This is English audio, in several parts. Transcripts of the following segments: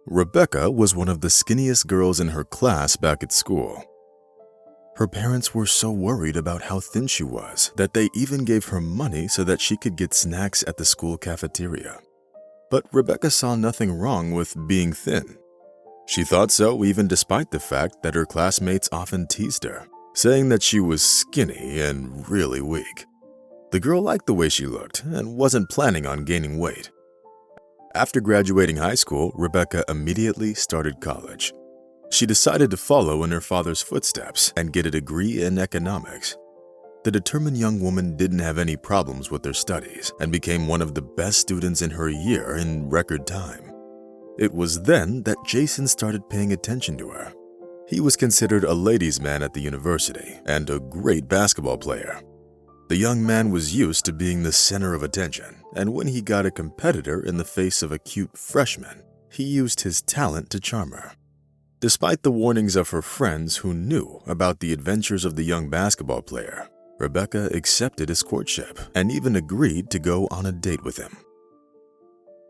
Rebecca was one of the skinniest girls in her class back at school. Her parents were so worried about how thin she was that they even gave her money so that she could get snacks at the school cafeteria. But Rebecca saw nothing wrong with being thin. She thought so even despite the fact that her classmates often teased her, saying that she was skinny and really weak. The girl liked the way she looked and wasn't planning on gaining weight. After graduating high school, Rebecca immediately started college. She decided to follow in her father's footsteps and get a degree in economics. The determined young woman didn't have any problems with her studies and became one of the best students in her year in record time. It was then that Jason started paying attention to her. He was considered a ladies' man at the university and a great basketball player. The young man was used to being the center of attention, and when he got a competitor in the face of a cute freshman, he used his talent to charm her. Despite the warnings of her friends who knew about the adventures of the young basketball player, Rebecca accepted his courtship and even agreed to go on a date with him.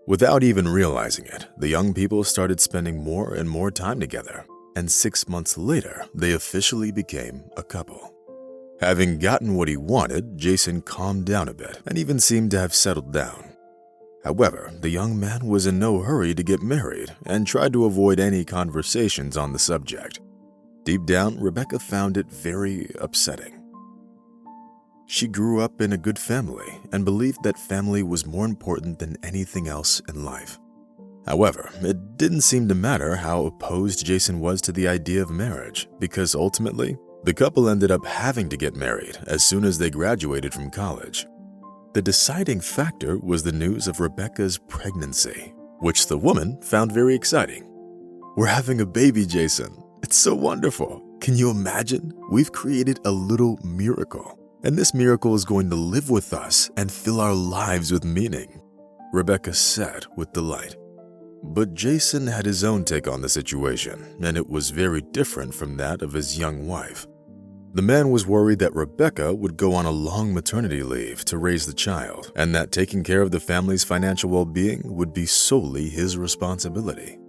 Without even realizing it, the young people started spending more and more time together, and 6 months later, they officially became a couple. Having gotten what he wanted, Jason calmed down a bit and even seemed to have settled down. However, the young man was in no hurry to get married and tried to avoid any conversations on the subject. Deep down, Rebecca found it very upsetting. She grew up in a good family and believed that family was more important than anything else in life. However, it didn't seem to matter how opposed Jason was to the idea of marriage, because ultimately, the couple ended up having to get married as soon as they graduated from college. The deciding factor was the news of Rebecca's pregnancy, which the woman found very exciting. "We're having a baby, Jason. It's so wonderful. Can you imagine? We've created a little miracle, and this miracle is going to live with us and fill our lives with meaning," Rebecca said with delight. But Jason had his own take on the situation, and it was very different from that of his young wife. The man was worried that Rebecca would go on a long maternity leave to raise the child, and that taking care of the family's financial well-being would be solely his responsibility.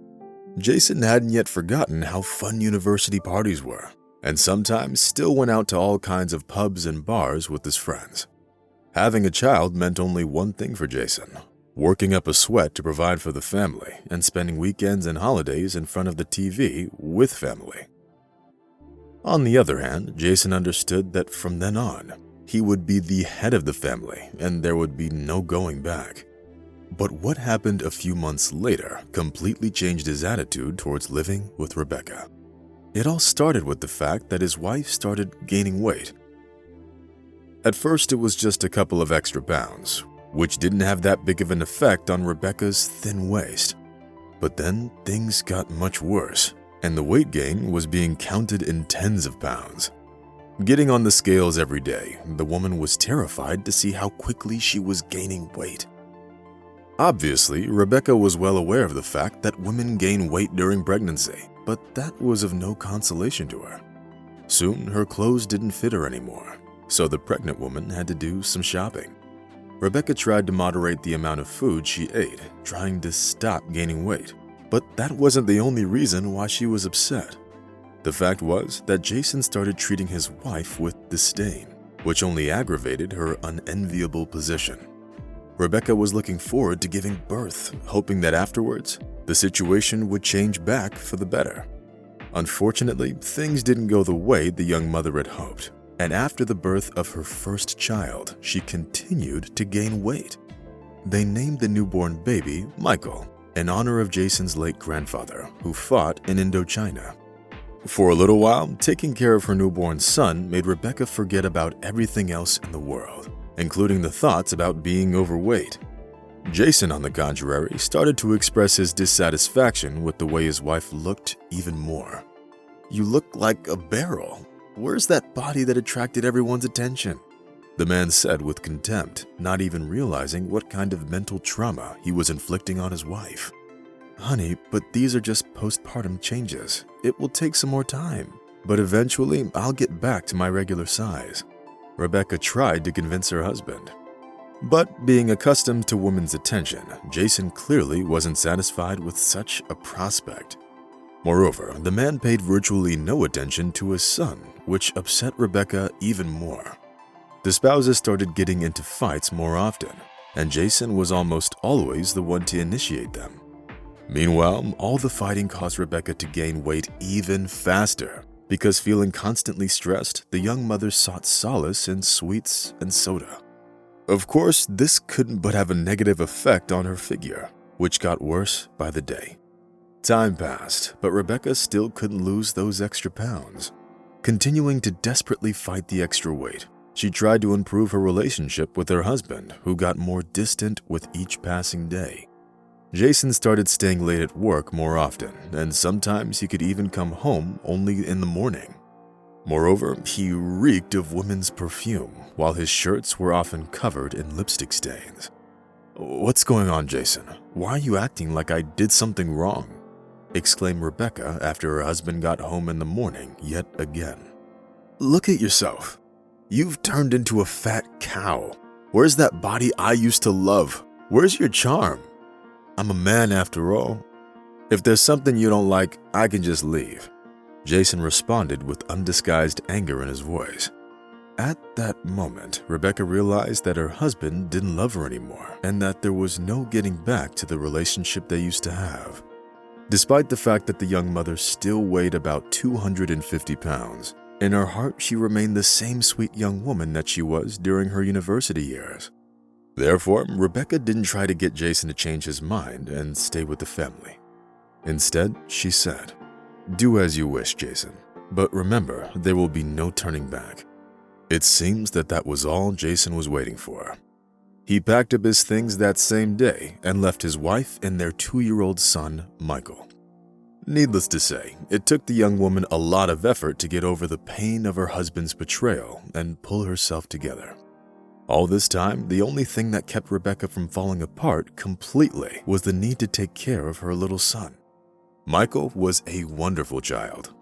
Jason hadn't yet forgotten how fun university parties were, and sometimes still went out to all kinds of pubs and bars with his friends. Having a child meant only one thing for Jason: working up a sweat to provide for the family and spending weekends and holidays in front of the TV with family. On the other hand, Jason understood that from then on, he would be the head of the family and there would be no going back. But what happened a few months later completely changed his attitude towards living with Rebecca. It all started with the fact that his wife started gaining weight. At first, it was just a couple of extra pounds, which didn't have that big of an effect on Rebecca's thin waist. But then things got much worse, and the weight gain was being counted in tens of pounds. Getting on the scales every day, the woman was terrified to see how quickly she was gaining weight. Obviously, Rebecca was well aware of the fact that women gain weight during pregnancy, but that was of no consolation to her. Soon, her clothes didn't fit her anymore, so the pregnant woman had to do some shopping. Rebecca tried to moderate the amount of food she ate, trying to stop gaining weight. But that wasn't the only reason why she was upset. The fact was that Jason started treating his wife with disdain, which only aggravated her unenviable position. Rebecca was looking forward to giving birth, hoping that afterwards, the situation would change back for the better. Unfortunately, things didn't go the way the young mother had hoped, and after the birth of her first child, she continued to gain weight. They named the newborn baby Michael, in honor of Jason's late grandfather, who fought in Indochina. For a little while, taking care of her newborn son made Rebecca forget about everything else in the world, including the thoughts about being overweight. Jason, on the contrary, started to express his dissatisfaction with the way his wife looked even more. "You look like a barrel. Where's that body that attracted everyone's attention?" the man said with contempt, not even realizing what kind of mental trauma he was inflicting on his wife. "Honey, but these are just postpartum changes. It will take some more time, but eventually I'll get back to my regular size," Rebecca tried to convince her husband. But being accustomed to women's attention, Jason clearly wasn't satisfied with such a prospect. Moreover, the man paid virtually no attention to his son, which upset Rebecca even more. The spouses started getting into fights more often, and Jason was almost always the one to initiate them. Meanwhile, all the fighting caused Rebecca to gain weight even faster, because feeling constantly stressed, the young mother sought solace in sweets and soda. Of course, this couldn't but have a negative effect on her figure, which got worse by the day. Time passed, but Rebecca still couldn't lose those extra pounds. Continuing to desperately fight the extra weight, she tried to improve her relationship with her husband, who got more distant with each passing day. Jason started staying late at work more often, and sometimes he could even come home only in the morning. Moreover, he reeked of women's perfume, while his shirts were often covered in lipstick stains. "What's going on, Jason? Why are you acting like I did something wrong?" exclaimed Rebecca after her husband got home in the morning yet again. "Look at yourself. You've turned into a fat cow. Where's that body I used to love? Where's your charm? I'm a man after all. If there's something you don't like, I can just leave." Jason responded with undisguised anger in his voice. At that moment, Rebecca realized that her husband didn't love her anymore and that there was no getting back to the relationship they used to have. Despite the fact that the young mother still weighed about 250 pounds, in her heart she remained the same sweet young woman that she was during her university years. Therefore, Rebecca didn't try to get Jason to change his mind and stay with the family. Instead, she said, "Do as you wish, Jason, but remember, there will be no turning back." It seems that was all Jason was waiting for. He packed up his things that same day and left his wife and their 2-year-old son, Michael. Needless to say, it took the young woman a lot of effort to get over the pain of her husband's betrayal and pull herself together. All this time, the only thing that kept Rebecca from falling apart completely was the need to take care of her little son. Michael was a wonderful child.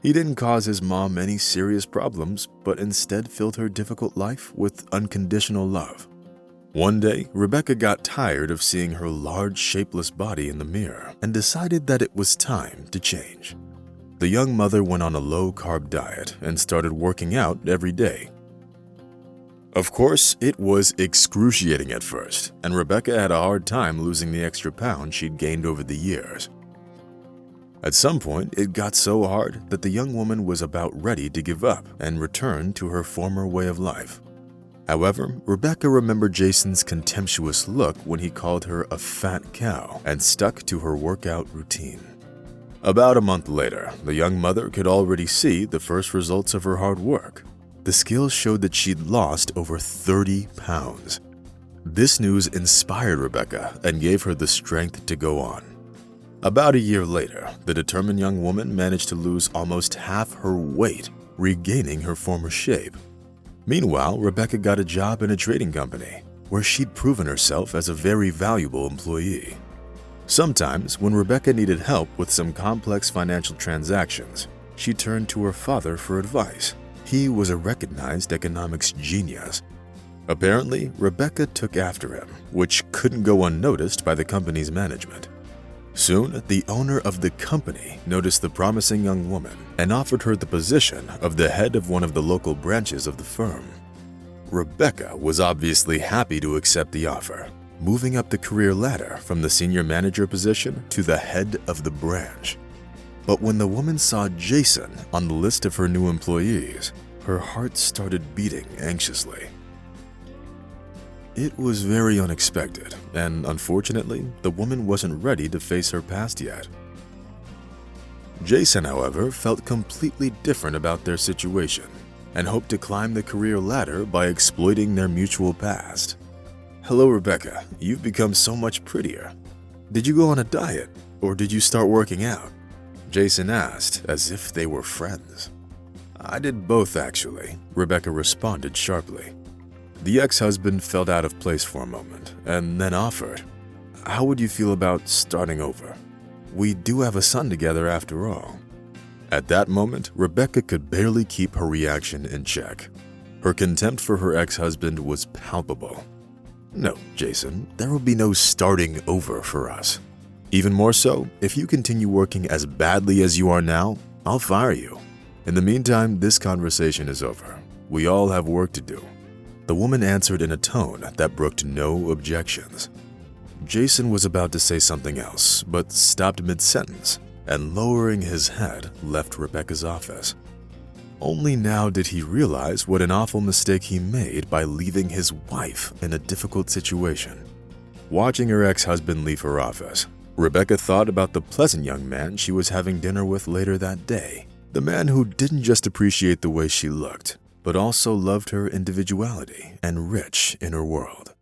He didn't cause his mom any serious problems, but instead filled her difficult life with unconditional love. One day, Rebecca got tired of seeing her large, shapeless body in the mirror and decided that it was time to change. The young mother went on a low-carb diet and started working out every day. Of course, it was excruciating at first, and Rebecca had a hard time losing the extra pounds she'd gained over the years. At some point, it got so hard that the young woman was about ready to give up and return to her former way of life. However, Rebecca remembered Jason's contemptuous look when he called her a fat cow and stuck to her workout routine. About a month later, the young mother could already see the first results of her hard work. The scales showed that she'd lost over 30 pounds. This news inspired Rebecca and gave her the strength to go on. About a year later, the determined young woman managed to lose almost half her weight, regaining her former shape. Meanwhile, Rebecca got a job in a trading company, where she'd proven herself as a very valuable employee. Sometimes, when Rebecca needed help with some complex financial transactions, she turned to her father for advice. He was a recognized economics genius. Apparently, Rebecca took after him, which couldn't go unnoticed by the company's management. Soon, the owner of the company noticed the promising young woman and offered her the position of the head of one of the local branches of the firm. Rebecca was obviously happy to accept the offer, moving up the career ladder from the senior manager position to the head of the branch. But when the woman saw Jason on the list of her new employees, her heart started beating anxiously. It was very unexpected, and unfortunately, the woman wasn't ready to face her past yet. Jason, however, felt completely different about their situation and hoped to climb the career ladder by exploiting their mutual past. "Hello, Rebecca. You've become so much prettier. Did you go on a diet, or did you start working out?" Jason asked, as if they were friends. "I did both, actually," Rebecca responded sharply. The ex-husband felt out of place for a moment and then offered, "How would you feel about starting over? We do have a son together after all." At that moment, Rebecca could barely keep her reaction in check. Her contempt for her ex-husband was palpable. No, Jason, there will be no starting over for us. Even more so, if you continue working as badly as you are now, I'll fire you. In the meantime, this conversation is over. We all have work to do." The woman answered in a tone that brooked no objections. Jason was about to say something else, but stopped mid-sentence and, lowering his head, left Rebecca's office. Only now did he realize what an awful mistake he made by leaving his wife in a difficult situation. Watching her ex-husband leave her office, Rebecca thought about the pleasant young man she was having dinner with later that day. The man who didn't just appreciate the way she looked, but also loved her individuality and rich inner world.